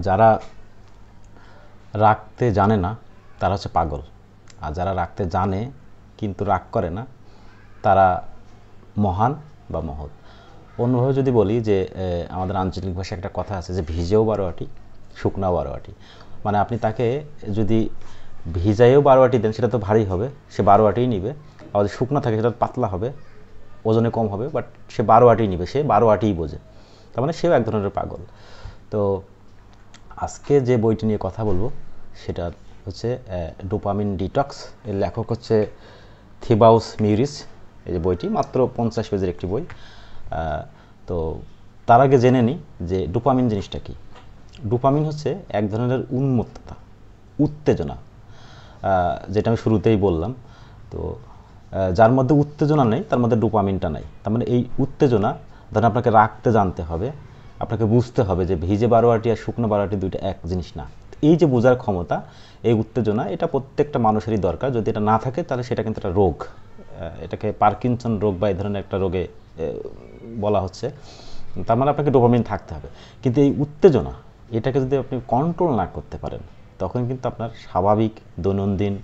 যারা রাখতে জানে না তারা হচ্ছে পাগল, আর যারা রাখতে জানে কিন্তু রাগ করে না তারা মহান বা মহৎ। অন্যভাবে যদি বলি যে আমাদের আঞ্চলিক ভাষায় একটা কথা আছে যে ভিজেও 12 আটি শুকনাও 12 আটি, মানে আপনি তাকে যদি ভিজাইও 12 আটি দেন সেটা তো ভারী হবে, সে 12 আটিই নিবে। আবার যদি শুকনা থাকে সেটা পাতলা হবে, ওজনে কম হবে, বাট সে 12 আটিই নিবে, সে 12 আটিই বোঝে। তার মানে সেও এক ধরনের পাগল। তো আজকে যে বইটি নিয়ে কথা বলবো সেটা হচ্ছে ডোপামিন ডিটক্স। এর লেখক হচ্ছে থিবাউস মিউরিস। এই যে বইটি মাত্র 50 পেজের একটি বই। তো তার আগে জেনে নিই যে ডোপামিন জিনিসটা কি। ডোপামিন হচ্ছে এক ধরনের উন্মত্ততা, উত্তেজনা, যেটা আমি শুরুতেই বললাম। তো যার মধ্যে উত্তেজনা নেই তার মধ্যে ডোপামিনটা নাই। তার মানে এই উত্তেজনা ধরেন আপনাকে রাখতে জানতে হবে, আপনাকে বুঝতে হবে যে ভিজে 12 আটি আর শুকনো 12 আটি দুইটা এক জিনিস না। এই যে বোঝার ক্ষমতা, এই উত্তেজনা, এটা প্রত্যেকটা মানুষেরই দরকার। যদি এটা না থাকে তাহলে সেটা কিন্তু একটা রোগ, এটাকে পার্কিনসন রোগ বা এই ধরনের একটা রোগে বলা হচ্ছে। তার মানে আপনাকে ডোপামিন থাকতে হবে। কিন্তু এই উত্তেজনা, এটাকে যদি আপনি কন্ট্রোল না করতে পারেন তখন কিন্তু আপনার স্বাভাবিক দৈনন্দিন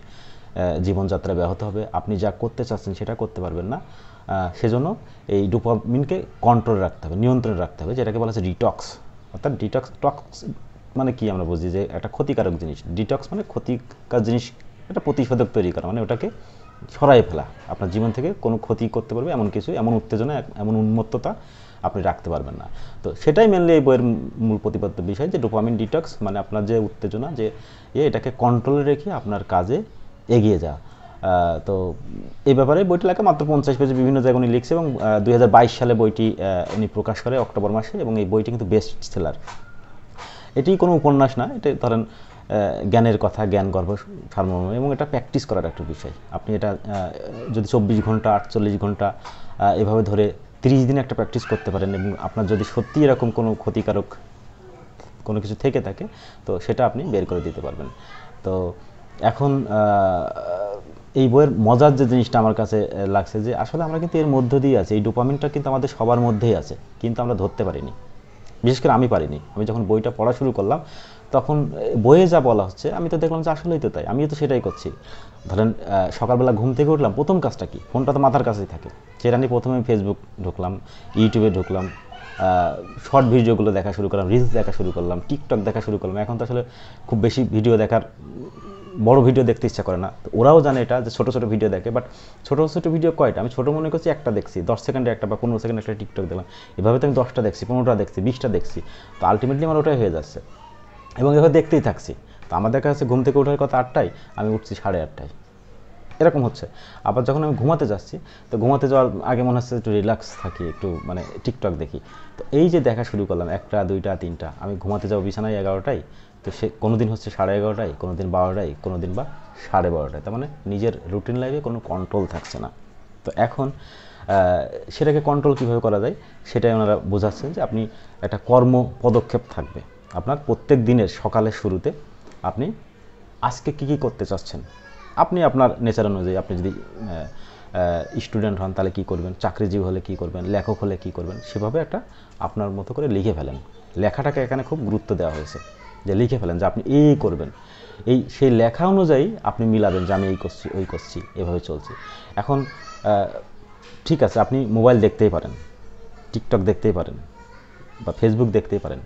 জীবনযাত্রা ব্যাহত হবে, আপনি যা করতে চাচ্ছেন সেটা করতে পারবেন না। সেজন্য এই ডোপামিনকে কন্ট্রোল রাখতে হবে, নিয়ন্ত্রণে রাখতে হবে, যেটাকে বলা হচ্ছে ডিটক্স। অর্থাৎ টক্স মানে কি আমরা বুঝি যে একটা ক্ষতিকারক জিনিস, ডিটক্স মানে ক্ষতিকারক জিনিস একটা প্রতিষেধক তৈরি করা, মানে ওটাকে সরাই ফেলা। আপনার জীবন থেকে কোনো ক্ষতি করতে পারবে এমন কিছু, এমন উত্তেজনা, এমন উন্মত্ততা আপনি রাখতে পারবেন না। তো সেটাই মেনলি এই বইয়ের মূল প্রতিপাদ্য বিষয়, যে ডোপামিন ডিটক্স মানে আপনার যে উত্তেজনা, যে এটাকে কন্ট্রোলে রেখে আপনার কাজে এগিয়ে যাওয়া। তো এই ব্যাপারে বইটি লেখা মাত্র 50 পেজে, বিভিন্ন জায়গায় উনি লিখছে, এবং 2022 সালে বইটি উনি প্রকাশ করে অক্টোবর মাসে, এবং এই বইটি কিন্তু বেস্ট সেলার। এটি কোনো উপন্যাস না, এটা ধরেন জ্ঞানের কথা, জ্ঞান গর্ভ সারমর্ম, এবং এটা প্র্যাকটিস করার একটা বিষয়। আপনি এটা যদি 24 ঘন্টা 48 ঘন্টা এভাবে ধরে 30 দিন একটা প্র্যাকটিস করতে পারেন, এবং আপনার যদি সত্যি এরকম কোনো ক্ষতিকারক কোনো কিছু থেকে থাকে তো সেটা আপনি বের করে দিতে পারবেন। তো এখন এই বইয়ের মজার যে জিনিসটা আমার কাছে লাগছে, যে আসলে আমরা কিন্তু এর মধ্য দিয়ে আছি, এই ডোপামিনটা কিন্তু আমাদের সবার মধ্যেই আছে, কিন্তু আমরা ধরতে পারিনি। বিশেষ করে আমি পারিনি। আমি যখন বইটা পড়া শুরু করলাম তখন বইয়ে যা বলা হচ্ছে আমি তো দেখলাম যে আসলেই তো তাই, আমিও তো সেটাই করছি। ধরেন সকালবেলা ঘুম থেকে উঠলাম, প্রথম কাজটা কি, ফোনটা তো মাথার কাছেই থাকে, সেটা নিয়ে প্রথমে ফেসবুক ঢুকলাম, ইউটিউবে ঢুকলাম, শর্ট ভিডিওগুলো দেখা শুরু করলাম, রিলস দেখা শুরু করলাম, টিকটক দেখা শুরু করলাম। এখন তো আসলে খুব বেশি ভিডিও দেখার, বড় ভিডিও দেখতে ইচ্ছা করে না। তো ওরাও জানে এটা, যে ছোটো ছোটো ভিডিও দেখে, বাট ছোটো ছোটো ভিডিও কয়টা, আমি ছোটো মনে করছি একটা দেখছি, 10 সেকেন্ডে একটা বা 15 সেকেন্ডে একটা টিকটক দেখলাম। এভাবে তো আমি 10টা দেখছি, 15টা দেখছি, 20টা দেখছি। তো আলটিমেটলি আমার ওটাই হয়ে যাচ্ছে, এবং এভাবে দেখতেই থাকছি। তো আমাদের কাছে ঘুম থেকে ওঠার কথা 8টায়, আমি উঠছি 8:30, এরকম হচ্ছে। আবার যখন আমি ঘুমাতে যাচ্ছি, তো ঘুমাতে যাওয়ার আগে মনে হচ্ছে একটু রিল্যাক্স থাকি, একটু মানে টিকটক দেখি। তো এই যে দেখা শুরু করলাম 1টা 2টা 3টা, আমি ঘুমাতে যাবো বিছানায় 11টায়, তো সে কোনো দিন হচ্ছে 11:30, কোনো দিন 12টায়, কোনো দিন বা 12:30। তার মানে নিজের রুটিন লাইফে কোনো কন্ট্রোল থাকছে না। তো এখন সেটাকে কন্ট্রোল কীভাবে করা যায় সেটাই ওনারা বোঝাচ্ছেন, যে আপনি একটা কর্ম পদক্ষেপ থাকবে আপনার প্রত্যেক দিনের সকালের শুরুতে। আপনি আজকে কী কী করতে চাচ্ছেন, আপনি আপনার নেচার অনুযায়ী, আপনি যদি স্টুডেন্ট হন তাহলে কী করবেন, চাকরিজীবী হলে কী করবেন, লেখক হলে কী করবেন, সেভাবে একটা আপনার মতো করে লিখে ফেলেন। লেখাটাকে এখানে খুব গুরুত্ব দেওয়া হয়েছে, যে লিখে ফেলেন যে আপনি এই করবেন, এই সেই লেখা অনুযায়ী আপনি মিলাবেন যে আমি এই করছি, ওই করছি, এভাবে চলছি। এখন ঠিক আছে, আপনি মোবাইল দেখতেই পারেন, টিকটক দেখতেই পারেন, বা ফেসবুক দেখতেই পারেন,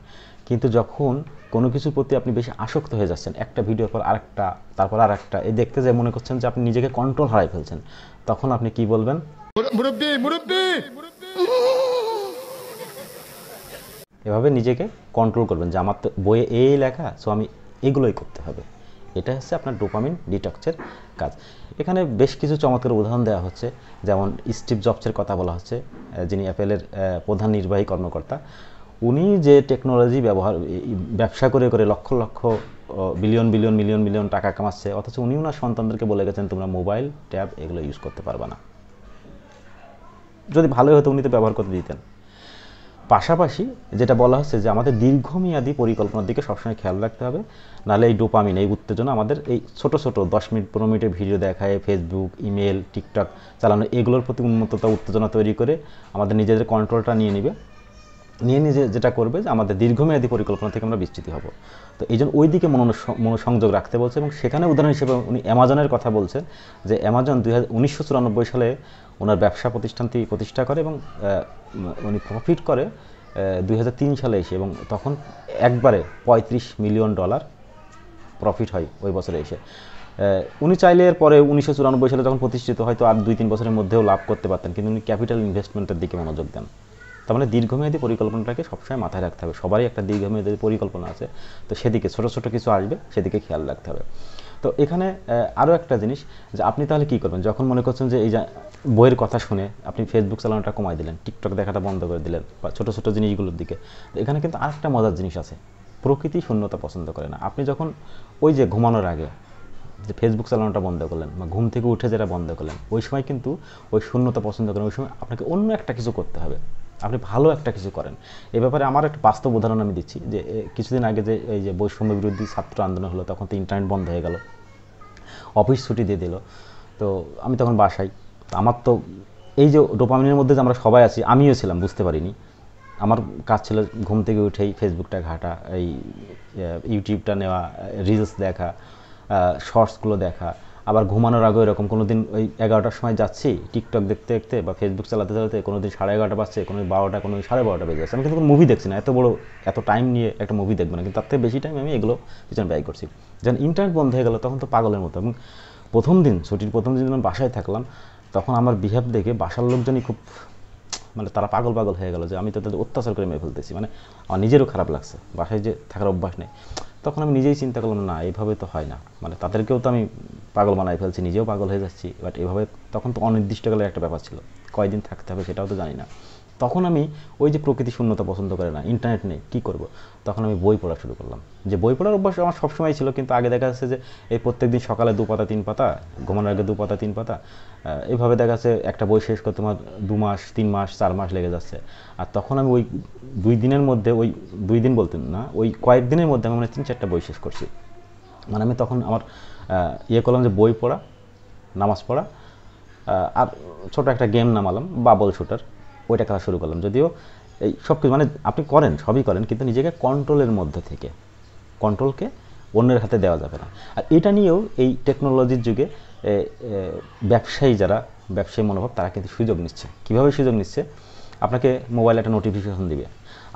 কিন্তু যখন কোনো কিছুর প্রতি আপনি বেশি আসক্ত হয়ে যাচ্ছেন, একটা ভিডিওর পর আরেকটা, তারপর আরেকটা, এই দেখতে যে মনে করছেন যে আপনি নিজেকে কন্ট্রোল হারাই ফেলছেন, তখন আপনি কি বলবেন, মুরব্বি মুরব্বি, এভাবে নিজেকে কন্ট্রোল করবেন যে আমার তো বইয়ে এই লেখা, সো আমি এগুলোই করতে হবে। এটা হচ্ছে আপনার ডোপামিন ডিটক্সের কাজ। এখানে বেশ কিছু চমৎকার উদাহরণ দেওয়া হচ্ছে, যেমন স্টিভ জবসের কথা বলা হচ্ছে, যিনি অ্যাপেলের প্রধান নির্বাহী কর্মকর্তা। উনি যে টেকনোলজি ব্যবসা করে করে lakh lakh billion billion million million টাকা কামাচ্ছে, অথচ উনি ওনার সন্তানদেরকে বলে গেছেন তোমরা মোবাইল, ট্যাব এগুলো ইউজ করতে পারবে না। যদি ভালোই হতো উনি তো ব্যবহার করতে দিতেন। পাশাপাশি যেটা বলা হচ্ছে যে আমাদের দীর্ঘমেয়াদী পরিকল্পনার দিকে সবসময় খেয়াল রাখতে হবে, নাহলে এই ডোপামিন, এই উত্তেজনা আমাদের এই ছোট ছোট 10 মিনিট 15 মিনিটের ভিডিও দেখায়, ফেসবুক, ইমেল, টিকটক চালানো, এগুলোর প্রতি উন্মত্ততা, উত্তেজনা তৈরি করে আমাদের নিজেদের কন্ট্রোলটা নিয়ে নেবে, নিয়ে নিজে যেটা করবে যে আমাদের দীর্ঘমেয়াদী পরিকল্পনা থেকে আমরা বিস্তৃত হব। তো এই জন্য ওই দিকে মনোসংযোগ রাখতে বলছে, এবং সেখানে উদাহরণ হিসেবে উনি অ্যামাজনের কথা বলছেন যে অ্যামাজন 1994 সালে ওনার ব্যবসা প্রতিষ্ঠানটি প্রতিষ্ঠা করে এবং উনি প্রফিট করে 2003 সালে এসে, এবং তখন একবারে $35 মিলিয়ন প্রফিট হয় ওই বছরে এসে। উনি চাইলে এর পরে 1994 সালে যখন প্রতিষ্ঠিত হয়তো আর 2-3 বছরের মধ্যেও লাভ করতে পারতেন, কিন্তু উনি ক্যাপিটাল ইনভেস্টমেন্টের দিকে মনোযোগ দেন। তার মানে দীর্ঘমেয়াদী পরিকল্পনাটাকে সবসময় মাথায় রাখতে হবে, সবারই একটা দীর্ঘমেয়াদী পরিকল্পনা আছে, তো সেদিকে ছোটো ছোটো কিছু আসবে সেদিকে খেয়াল রাখতে হবে। তো এখানে আরও একটা জিনিস যে আপনি তাহলে কী করবেন, যখন মনে করছেন যে এই যে বইয়ের কথা শুনে আপনি ফেসবুক চালানোটা কমাই দিলেন, টিকটক দেখাটা বন্ধ করে দিলেন, বা ছোটো ছোটো জিনিসগুলোর দিকে, তো এখানে কিন্তু আরেকটা মজার জিনিস আছে, প্রকৃতি শূন্যতা পছন্দ করে না। আপনি যখন ওই যে ঘুমানোর আগে যে ফেসবুক চালানোটা বন্ধ করলেন বা ঘুম থেকে উঠে যেটা বন্ধ করলেন, ওই সময় কিন্তু ওই শূন্যতা পছন্দ করেন, ওই সময় আপনাকে অন্য একটা কিছু করতে হবে, আপনি ভালো একটা কিছু করেন। এ ব্যাপারে আমার একটা বাস্তব উদাহরণ আমি দিচ্ছি যে কিছুদিন আগে যে এই যে বৈষম্য বিরোধী ছাত্র আন্দোলন হলো, তখন তো ইন্টারনেট বন্ধ হয়ে গেল, অফিস ছুটি দিয়ে দিল, তো আমি তখন বাসায়, আমার তো এই যে ডোপামিনের মধ্যে যে আমরা সবাই আছি, আমিও ছিলাম, বুঝতে পারিনি। আমার কাজ ছিল ঘুম থেকে উঠেই ফেসবুকটা ঘাঁটা, এই ইউটিউবটা নেওয়া, রিলস দেখা, শর্টসগুলো দেখা, আবার ঘুমানোর আগে এরকম কোনো দিন ওই 11টার সময় যাচ্ছি টিকটক দেখতে দেখতে বা ফেসবুক চালাতে চালাতে, কোনো দিন 11:30 বাজছে, কোনো 12টা, কোনো 12:30 বেজে যাচ্ছে। আমি কিন্তু কোনো মুভি দেখছি না, এত টাইম নিয়ে একটা মুভি দেখবো না, কিন্তু তার থেকে বেশি টাইম আমি এগুলো পিছনে ব্যয় করছি। যখন ইন্টারনেট বন্ধ হয়ে গেল তখন তো পাগলের মতো, এবং ছুটির প্রথম দিন যখন বাসায় থাকলাম, তখন আমার বিহেভ দেখে বাসার লোকজনই খুব মানে তারা পাগল হয়ে গেল যে আমি তো তাদের অত্যাচার করে মেরে ফেলতেছি, মানে আমার নিজেরও খারাপ লাগছে, বাসায় যে থাকার অভ্যাস নেই। তখন আমি নিজেই চিন্তা করলাম, না এইভাবে তো হয় না, মানে তাদেরকেও তো আমি পাগল বানাই ফেলছি, নিজেও পাগল হয়ে যাচ্ছি, বাট এভাবে তখন তো অনির্দিষ্টকালের একটা ব্যাপার ছিল, কয়দিন থাকতে হবে সেটাও তো জানি না। তখন আমি ওই যে প্রকৃতি শূন্যতা পছন্দ করে না, ইন্টারনেট নেই, কী করব, তখন আমি বই পড়া শুরু করলাম। যে বই পড়ার অভ্যাস আমার সবসময় ছিল, কিন্তু আগে দেখা যাচ্ছে যে এই প্রত্যেক দিন সকালে 2 পাতা 3 পাতা, ঘুমানোর আগে 2 পাতা 3 পাতা, এভাবে দেখা যাচ্ছে একটা বই শেষ করতে আমার 2 মাস 3 মাস 4 মাস লেগে যাচ্ছে। আর তখন আমি ওই 2 দিনের মধ্যে, ওই 2 দিন বলতেন না, ওই কয়েকদিনের মধ্যে আমি মানে 3-4টা বই শেষ করছি। মানে আমি তখন আমার করলাম যে বই পড়া, নামাজ পড়া, আর ছোটো একটা গেম নামালাম, বাবল শুটার, ওইটা খেলা শুরু করলাম। যদিও এই সব কিছু মানে আপনি করেন, সবই করেন, কিন্তু নিজেকে কন্ট্রোলের মধ্যে থেকে, কন্ট্রোলকে অন্যের হাতে দেওয়া যাবে না। আর এটা নিয়েও এই টেকনোলজির যুগে ব্যবসায়ী মনোভাব, তারা কিন্তু সুযোগ নিচ্ছে। কীভাবে সুযোগ নিচ্ছে? আপনাকে মোবাইলে একটা নোটিফিকেশন দিবে,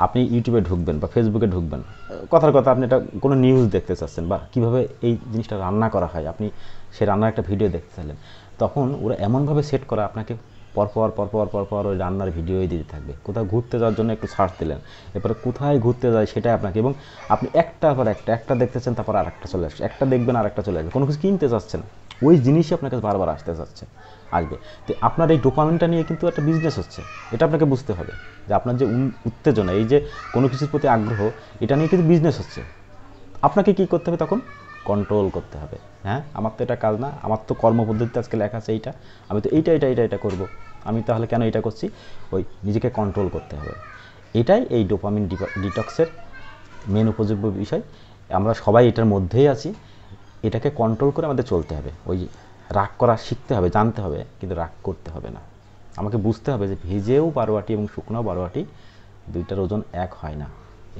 আপনি ইউটিউবে ঢুকবেন বা ফেসবুকে ঢুকবেন, কথার কথা আপনি এটা কোনো নিউজ দেখতে চাচ্ছেন বা কীভাবে এই জিনিসটা রান্না করা হয়, আপনি সেই রান্নার একটা ভিডিও দেখতে চাইলেন, তখন ওরা এমনভাবে সেট করা আপনাকে পরপর ওই রান্নার ভিডিওই দিতে থাকবে। কোথাও ঘুরতে যাওয়ার জন্য একটু সার্চ দিলেন, এরপরে কোথায় ঘুরতে যায় সেটাই আপনাকে, এবং আপনি একটার পর একটা দেখতেছেন, তারপর আরেকটা চলে আসছে, একটা দেখবেন আরেকটা চলে আসবে। কোনো কিছু কিনতে চাচ্ছেন, ওই জিনিসই আপনার কাছে বারবার আসবে। তো আপনার এই ডোপামিনটা নিয়ে কিন্তু একটা বিজনেস হচ্ছে, এটা আপনাকে বুঝতে হবে যে আপনার যে উত্তেজনা, এই যে কোনো কিছুর প্রতি আগ্রহ, এটা নিয়ে কিন্তু বিজনেস হচ্ছে। আপনাকে কী করতে হবে তখন? কন্ট্রোল করতে হবে। হ্যাঁ, আমার তো এটা কাজ না, আমার তো কর্মপদ্ধতিতে আজকে লেখা আছে এইটা, আমি তো এইটা করবো, আমি তাহলে কেন এটা করছি? ওই নিজেকে কন্ট্রোল করতে হবে। এটাই এই ডোপামিন ডিটক্সের মেন উপযোগ্য বিষয়। আমরা সবাই এটার মধ্যেই আছি, এটাকে কন্ট্রোল করে আমাদের চলতে হবে। ওই রাগ করা শিখতে হবে, জানতে হবে, কিন্তু রাগ করতে হবে না। আমাকে বুঝতে হবে যে ভেজেও 12 আটি এবং শুকনো 12 আটি, দুইটার ওজন এক হয় না।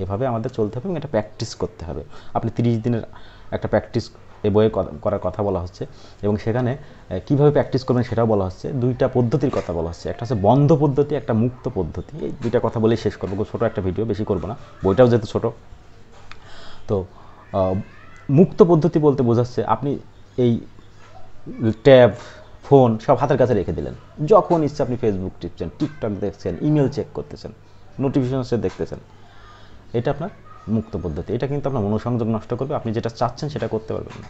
এভাবে আমাদের চলতে হবে এবং এটা প্র্যাকটিস করতে হবে। আপনি 30 দিনের একটা প্র্যাকটিস এই বইয়ে করার কথা বলা হচ্ছে, এবং সেখানে কীভাবে প্র্যাকটিস করবেন সেটাও বলা হচ্ছে। 2টা পদ্ধতির কথা বলা হচ্ছে, একটা হচ্ছে বন্ধ পদ্ধতি, একটা মুক্ত পদ্ধতি। এই 2টা কথা বলেই শেষ করবো, ছোটো একটা ভিডিও, বেশি করবো না, বইটাও যেহেতু ছোটো। তো মুক্ত পদ্ধতি বলতে বোঝাচ্ছে আপনি এই ট্যাব, ফোন সব হাতের কাছে রেখে দিলেন, যখন ইচ্ছে আপনি ফেসবুক টিপছেন, টিকটক দেখছেন, ইমেল চেক করতেছেন, নোটিফিকেশন দেখতেছেন। এটা আপনার মুক্ত পদ্ধতি। এটা কিন্তু আপনার মনোসংযোগ নষ্ট করবে, আপনি যেটা চাচ্ছেন সেটা করতে পারবেন না।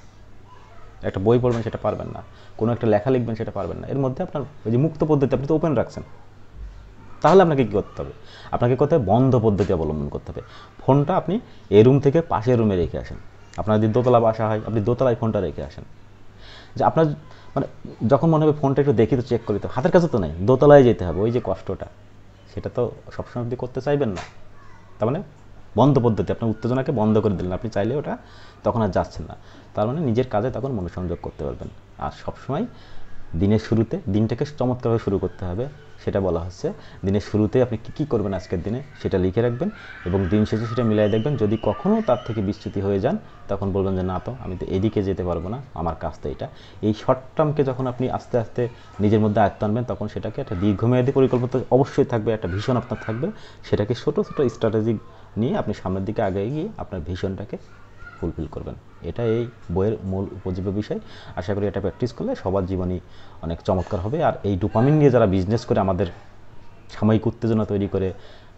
একটা বই পড়বেন সেটা পারবেন না, কোনো একটা লেখা লিখবেন সেটা পারবেন না। এর মধ্যে আপনার ওই যে মুক্ত পদ্ধতি, আপনি তো ওপেন রাখছেন। তাহলে আপনাকে কী করতে হবে? আপনাকে করতে হবে বন্ধ পদ্ধতি অবলম্বন করতে হবে। ফোনটা আপনি এই রুম থেকে পাশের রুমে রেখে আসেন। আপনার যদি দোতলা বাসা হয়, আপনি দোতলায় ফোনটা রেখে আসেন। যে আপনার মানে যখন মনে হবে ফোনটা একটু দেখি, তো চেক করি, তো হাতের কাছে তো নেই, দোতলায় যেতে হবে, ওই যে কষ্টটা, সেটা তো সবসময় আপনি করতে চাইবেন না। তার মানে বন্ধ পদ্ধতি, আপনার উত্তেজনাকে বন্ধ করে দিলেন, আপনি চাইলে ওটা তখন আর যাচ্ছেন না। তার মানে নিজের কাজে তখন মনোসংযোগ করতে পারবেন। আর সবসময় দিনের শুরুতে দিনটাকে চমৎকারভাবে শুরু করতে হবে, সেটা বলা হচ্ছে। দিনের শুরুতে আপনি কী কী করবেন আজকের দিনে সেটা লিখে রাখবেন, এবং দিন শেষে সেটা মিলাই দেখবেন। যদি কখনও তার থেকে বিচ্যুতি হয়ে যান, তখন বলবেন যে না, তো আমি তো এদিকে যেতে পারবো না, আমার কাজ তো এটা। এই শর্ট টার্মকে যখন আপনি আস্তে আস্তে নিজের মধ্যে আয়ত্ত আনবেন, তখন সেটাকে একটা দীর্ঘমেয়াদী পরিকল্পনা অবশ্যই থাকবে, একটা ভিশন আপনার থাকবে। সেটাকে ছোটো ছোটো স্ট্র্যাটেজি নিয়ে আপনি সামনের দিকে আগে গিয়ে আপনার ভিশনটাকে ফুলফিল করবেন। এটা এই বইয়ের মূল উপজীব্য বিষয়। আশা করি এটা প্র্যাকটিস করলে সবার জীবনই অনেক চমৎকার হবে। আর এই ডোপামিন নিয়ে যারা বিজনেস করে, আমাদের সাময়িক উত্তেজনা তৈরি করে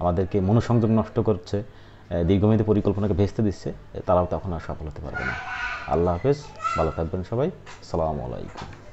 আমাদেরকে মনোসংযোগ নষ্ট করছে, দীর্ঘমেয়াদী পরিকল্পনাকে ভেস্তে দিচ্ছে, তারাও তখন আর সফল হতে পারবে না। আল্লাহ হাফেজ, ভালো থাকবেন সবাই, আসসালামু আলাইকুম।